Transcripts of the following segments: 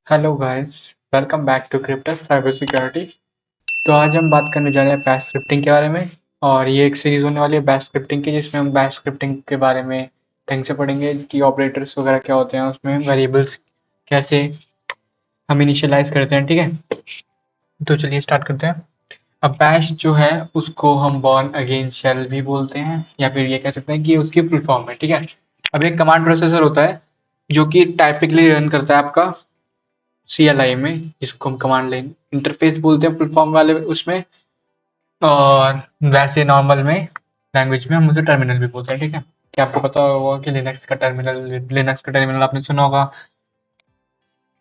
Hello guys, welcome back to Cryptus cyber security. तो आज हम बात करने जा रहे हैं बैश स्क्रिप्टिंग के बारे में। और ये एक सीरीज होने वाली है बैश स्क्रिप्टिंग की, जिसमें हम बैश स्क्रिप्टिंग के बारे में ढंग से पढ़ेंगे कि ऑपरेटर्स वगैरह क्या होते हैं, उसमें वेरिएबल्स कैसे हम इनिशियलाइज करते हैं। ठीक है, तो चलिए स्टार्ट करते हैं। अब बैश जो है उसको हम बॉर्न अगेन शेल भी बोलते हैं, या फिर ये कह सकते हैं कि उसकी फुल फॉर्म है। ठीक है, अब एक कमांड प्रोसेसर होता है जो कि टाइपिकली रन करता है आपका CLI में, जिसको हम कमांड लाइन इंटरफेस बोलते हैं फुल फॉर्म वाले उसमें। और वैसे नॉर्मल में लैंग्वेज में हम उसे टर्मिनल भी बोलते हैं। ठीक है, क्या आपको पता होगा कि लिनक्स का टर्मिनल आपने सुना होगा।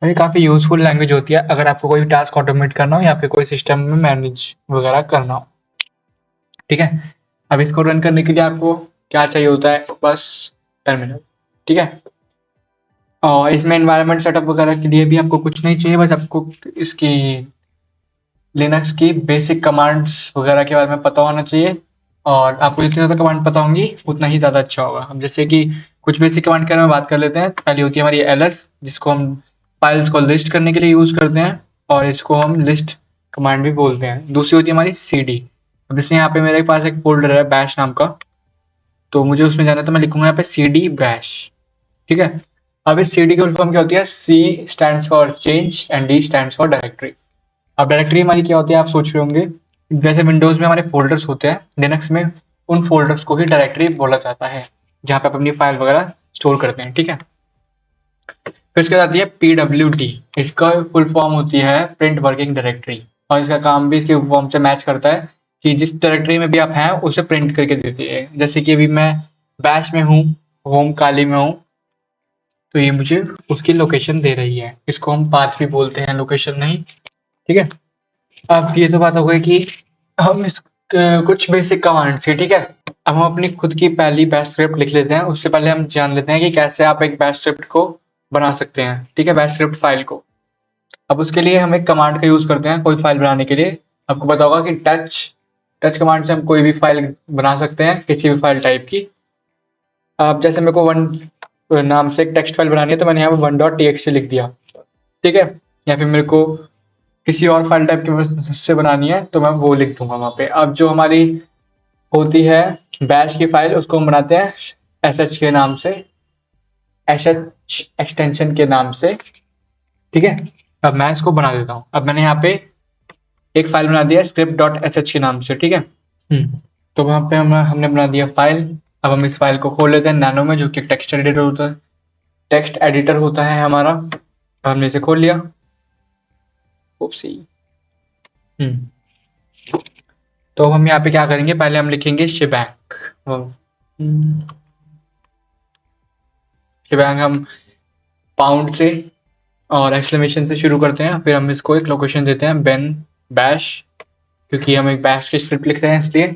और ये काफ़ी यूजफुल लैंग्वेज होती है अगर आपको कोई टास्क ऑटोमेट करना हो या फिर कोई सिस्टम में मैनेज वगैरह करना हो। ठीक है, अब इसको रन करने के लिए आपको क्या चाहिए होता है, बस टर्मिनल। ठीक है, और इसमें एनवायरनमेंट सेटअप वगैरह के लिए भी आपको कुछ नहीं चाहिए, बस आपको इसकी लिनक्स की बेसिक कमांड्स वगैरह के बारे में पता होना चाहिए। और आपको जितनी ज़्यादा कमांड पता होंगी उतना ही ज़्यादा अच्छा होगा। अब जैसे कि कुछ बेसिक कमांड के बारे में बात कर लेते हैं। पहली होती है हमारी ls, जिसको हम फाइल्स को लिस्ट करने के लिए यूज़ करते हैं, और इसको हम लिस्ट कमांड भी बोलते हैं। दूसरी होती है हमारी cd। अब जैसे यहाँ पे मेरे पास एक फोल्डर है बैश नाम का, तो मुझे उसमें जाना है तो मैं लिखूंगा यहाँ पे cd बैश। ठीक है, अब इस cd की फुल फॉर्म क्या होती है, c stands for change and d stands for directory. अब डायरेक्टरी हमारी क्या होती है, आप सोच रहे होंगे जैसे विंडोज में हमारे फोल्डर्स होते हैं, लिनक्स में उन फोल्डर्स को ही डायरेक्टरी बोला जाता है, जहाँ पे आप अपनी फाइल वगैरह स्टोर करते हैं। ठीक है, फिर उसके बाद आती है PWD। इसका फुल फॉर्म होती है प्रिंट वर्किंग डायरेक्टरी, और इसका काम भी इसके फॉर्म से मैच करता है कि जिस डायरेक्टरी में भी आप हैं उसे प्रिंट करके देती है। जैसे कि अभी मैं बैश में हूँ, होम काली में हूँ, तो ये मुझे उसकी लोकेशन दे रही है। इसको हम पाथ भी बोलते हैं, लोकेशन नहीं। ठीक है, अब ये तो बात हो गई कि हम इस कुछ बेसिक कमांड्स की। ठीक है, अब हम अपनी खुद की पहली बैश स्क्रिप्ट लिख लेते हैं। उससे पहले हम जान लेते हैं कि कैसे आप एक बैश स्क्रिप्ट को बना सकते हैं। ठीक है, बैश स्क्रिप्ट फाइल को। अब उसके लिए हम एक कमांड का यूज करते हैं कोई फाइल बनाने के लिए। आपको पता होगा कि टच टच कमांड से हम कोई भी फाइल बना सकते हैं, किसी भी फाइल टाइप की। अब जैसे मेरे को वन नाम से एक टेक्स्ट फाइल बनानी है, तो मैंने यहाँ पे 1.txt लिख दिया। ठीक है, या फिर मेरे को किसी और फाइल टाइप की से बनानी है तो मैं वो लिख दूंगा वहाँ पे। अब जो हमारी होती है बैश की फाइल, उसको हम बनाते हैं sh के नाम से, sh एक्सटेंशन के नाम से। ठीक है, अब मैं इसको बना देता हूँ। अब मैंने यहाँ पे एक फाइल बना दिया स्क्रिप्ट डॉट sh के नाम से। ठीक है, तो वहाँ पे हमने बना दिया फाइल। अब हम इस फाइल को खोल लेते हैं नैनो में, जो कि टेक्स्ट एडिटर होता है हमारा। अब हमने इसे खोल लिया। ओप्सी। हम्म तो हम यहाँ पे क्या करेंगे, पहले हम लिखेंगे शिबैंग। शिबैंग हम पाउंड से और एक्सक्लेमेशन से शुरू करते हैं, फिर हम इसको एक लोकेशन देते हैं बेन बैश, क्योंकि हम एक बैश की स्क्रिप्ट लिख रहे हैं इसलिए।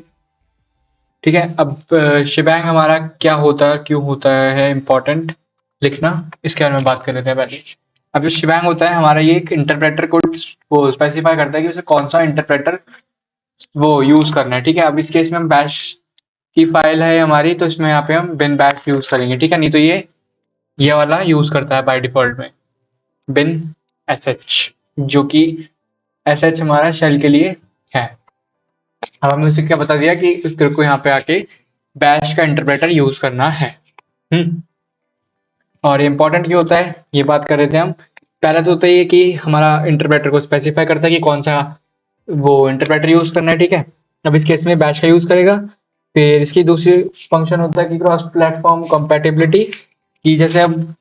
ठीक है, अब शिबैंग हमारा क्या होता है, क्यों होता है इम्पोर्टेंट लिखना, इसके बारे में बात कर लेते हैं पहले। अब जो शिबैंग होता है हमारा, ये एक इंटरप्रेटर को वो स्पेसिफाई करता है कि उसे कौन सा इंटरप्रेटर वो यूज करना है। ठीक है, अब इस केस में हम बैश की फाइल है हमारी, तो इसमें यहाँ पे हम बिन बैश यूज करेंगे। ठीक है, नहीं तो ये वाला यूज करता है बाय डिफॉल्ट में बिन sh, जो कि sh हमारा शेल के लिए है। अब हमने उसे क्या बता दिया कि तेरे को यहाँ पे आके बैश का इंटरप्रेटर यूज करना है। हम्म और ये इंपॉर्टेंट क्यों होता है, ये बात कर रहे थे हम। पहला तो होता है ये कि हमारा इंटरप्रेटर को स्पेसिफाई करता है कि कौन सा वो इंटरप्रेटर यूज करना है। ठीक है, अब इस केस में बैश का यूज करेगा। फिर इसकी दूसरी फंक्शन होता है कि क्रॉस प्लेटफॉर्म कंपैटिबिलिटी, कि जैसे अब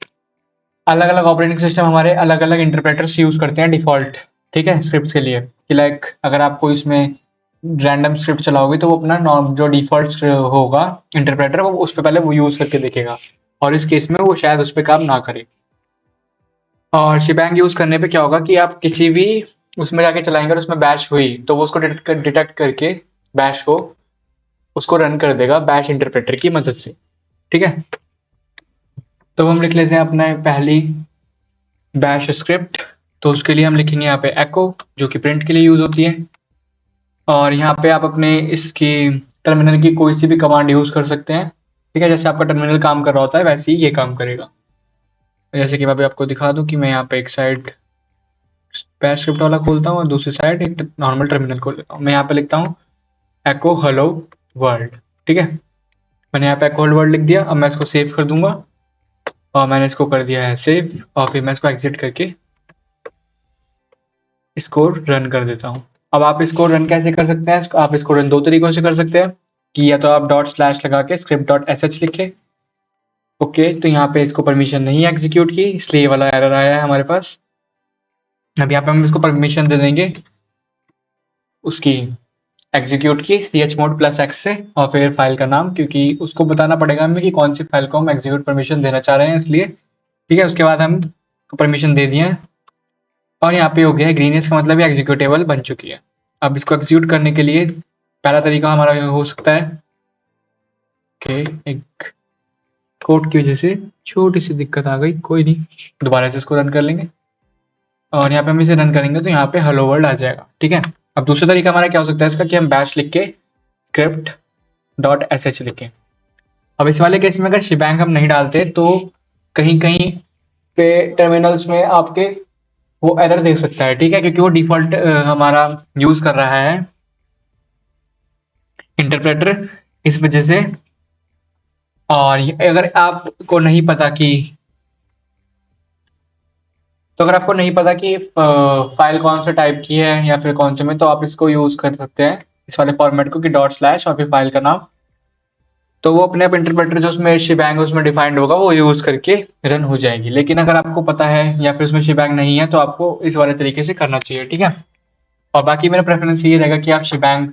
अलग अलग ऑपरेटिंग सिस्टम हमारे अलग अलग इंटरप्रेटर्स यूज करते हैं डिफॉल्ट। ठीक है, स्क्रिप्ट के लिए कि लाइक अगर आप कोई इसमें रैंडम स्क्रिप्ट चलाओगे तो वो अपना नॉर्म जो डिफॉल्ट होगा इंटरप्रेटर, वो उस पर पहले वो यूज करके देखेगा, और इस केस में वो शायद उस पर काम ना करे। और शिबैंग यूज करने पे क्या होगा कि आप किसी भी उसमें जाके चलाएंगे और उसमें बैश हुई तो वो उसको डिटेक्ट करके बैश को उसको रन कर देगा बैश इंटरप्रेटर की मदद से। ठीक है, तो हम लिख लेते हैं अपना पहली बैश स्क्रिप्ट। तो उसके लिए हम लिखेंगे यहाँ पे echo, जो कि प्रिंट के लिए यूज होती है। और यहाँ पे आप अपने इसकी टर्मिनल की कोई सी भी कमांड यूज कर सकते हैं। ठीक है, जैसे आपका टर्मिनल काम कर रहा होता है वैसे ही ये काम करेगा। जैसे कि मैं अभी आपको दिखा दूं कि मैं यहाँ पे एक साइड बैश स्क्रिप्ट वाला खोलता हूँ और दूसरी साइड एक नॉर्मल टर्मिनल खोल लेता हूँ। मैं यहाँ पे लिखता हूँ echo hello world, ठीक है। मैंने यहाँ पे echo hello world लिख दिया। अब मैं इसको सेव कर दूंगा और मैंने इसको कर दिया है सेव, और फिर मैं इसको एग्जिट करके इसको रन कर देता हूँ। अब आप इसको रन कैसे कर सकते हैं? आप इसको रन दो तरीकों से कर सकते हैं कि या तो आप डॉट स्लैश लगा के स्क्रिप्ट डॉट एस एच लिखे। ओके, तो यहाँ पे इसको परमिशन नहीं एग्जीक्यूट की, इसलिए ये वाला एरर आया है हमारे पास। अब यहाँ पे हम इसको परमिशन दे देंगे उसकी एग्जीक्यूट की chmod +x से, और फिर फाइल का नाम, क्योंकि उसको बताना पड़ेगा हमें कि कौन सी फाइल को हम एग्जीक्यूट परमिशन देना चाह रहे हैं, इसलिए ठीक है। उसके बाद हम परमिशन दे दिए हैं और यहाँ पे हो गया है ग्रीन, इसका मतलब ये एग्जीक्यूटेबल बन चुकी है। अब इसको एग्जीक्यूट करने के लिए पहला तरीका हमारा हो सकता है कि एक कोड की वजह से छोटी सी दिक्कत आ गई, कोई नहीं, दोबारा से इसको रन कर लेंगे और यहाँ पे हम इसे रन करेंगे तो यहाँ पे हेलो वर्ल्ड आ जाएगा, ठीक है। अब दूसरा तरीका हमारा क्या हो सकता है इसका, कि हम बैश लिख के स्क्रिप्ट डॉट एस एच लिखें। अब इस वाले केस में अगर शिबैंग हम नहीं डालते तो कहीं कहीं पे टर्मिनल्स में आपके वो एरर दे सकता है, ठीक है, क्योंकि वो डिफॉल्ट हमारा यूज कर रहा है इंटरप्रेटर, इस वजह से। और अगर आपको नहीं पता कि अगर आपको नहीं पता कि फाइल कौन से टाइप की है या फिर कौन से में, तो आप इसको यूज कर सकते हैं इस वाले फॉर्मेट को, कि डॉट स्लैश और फिर फाइल का नाम, तो वो अपने आप इंटरप्रेटर जो उसमें शिबैंग उसमें डिफाइंड होगा वो यूज करके रन हो जाएगी। लेकिन अगर आपको पता है या फिर उसमें शिबैंग नहीं है तो आपको इस वाले तरीके से करना चाहिए, ठीक है। और बाकी मेरा प्रेफरेंस ये रहेगा कि आप शिबैंग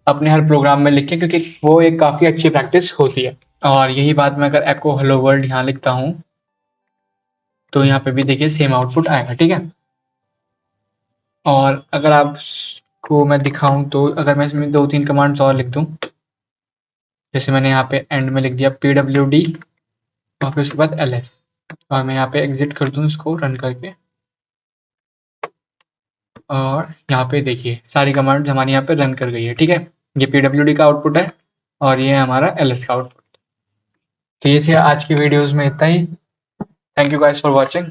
अपने हर प्रोग्राम में लिखें, क्योंकि वो एक काफ़ी अच्छी प्रैक्टिस होती है। और यही बात मैं अगर echo hello world यहाँ लिखता हूँ तो यहाँ पे भी देखिए सेम आउटपुट आएगा, ठीक है। और अगर आपको मैं दिखाऊं तो अगर मैं इसमें 2-3 कमांड्स और लिख दूं, जैसे मैंने यहाँ पे एंड में लिख दिया pwd और फिर उसके बाद ls, और मैं यहाँ पे एग्जिट कर दूं इसको रन करके, और यहाँ पे देखिए सारी कमांड्स हमारी यहाँ पे रन कर गई है, ठीक है। ये pwd का आउटपुट है और ये हमारा ls का आउटपुट। तो ये थी आज की वीडियोस में इतना ही। Thank you guys for watching.